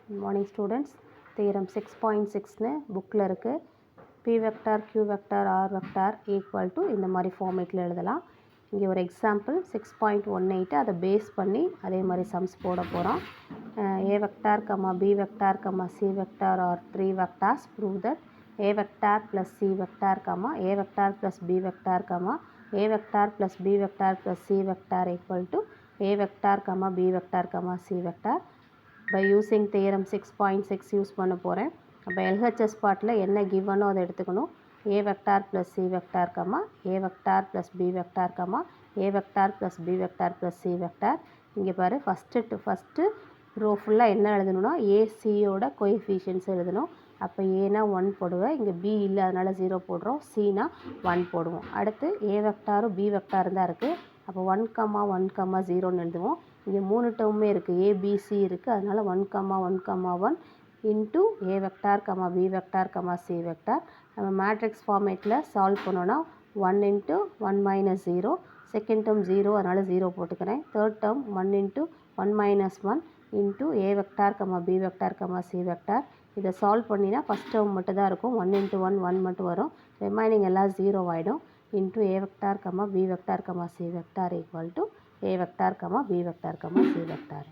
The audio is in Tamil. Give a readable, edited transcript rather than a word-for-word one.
Good morning students. Theorem 6.6 புக்கில் இருக்குது. P vector, Q vector, R vector equal to இந்த மாதிரி ஃபார்மேட்டில் எழுதலாம். இங்கே ஒரு எக்ஸாம்பிள் 6.18 அதை பேஸ் பண்ணி அதே மாதிரி சம்ஸ் போட போகிறோம். A vector, B vector, C vector are 3 vectors. Prove that A vector plus C vector, A vector plus B vector, A vector plus B vector plus C vector equal to A vector, B vector, C vector. By using theorem 6.6 use பண்ண போகிறேன். அப்போ LHS பார்ட்டில் என்ன கிவனோ அதை எடுத்துக்கணும். A vector plus C vector, A vector plus B vector, A vector plus B vector plus C vector. இங்கே பாரு ஃபஸ்ட்டு ரோ ஃபுல்லாக என்ன எழுதணும்னா ஏசியோட கோஎஃபிஷியன்ஸ் எழுதணும். அப்போ ஏனா 1 போடுவேன், இங்கே பி இல்லை அதனால் 0 போடுறோம், சினா 1 போடுவோம். அடுத்து ஏ வெக்டாரும் பி வெக்டாரும் தான் இருக்குது. அப்போ 1, 1, 0ன்னு எழுதுவோம். இங்கே 3 டேர்மே இருக்குது, ஏபிசி இருக்குது, அதனால் 1, 1, 1 into A vector B vector C vector. நம்ம மேட்ரிக்ஸ் ஃபார்மேட்டில் சால்வ் பண்ணோன்னா 1 இன்ட்டு 1 மைனஸ் 0, செகண்ட் டேர்ம் 0 அதனால் 0 போட்டுக்கிறேன். Third term 1 into 1 minus 1 into A vector B vector C vector. இதை சால்வ் பண்ணினா ஃபஸ்ட் டேர்ம் மட்டும் தான் இருக்கும். 1 இன்ட்டு 1 மட்டும் வரும், ரிமைனிங் எல்லாம் 0 ஆகிடும். Into A vector B vector C vector equal to A vector B vector C vector.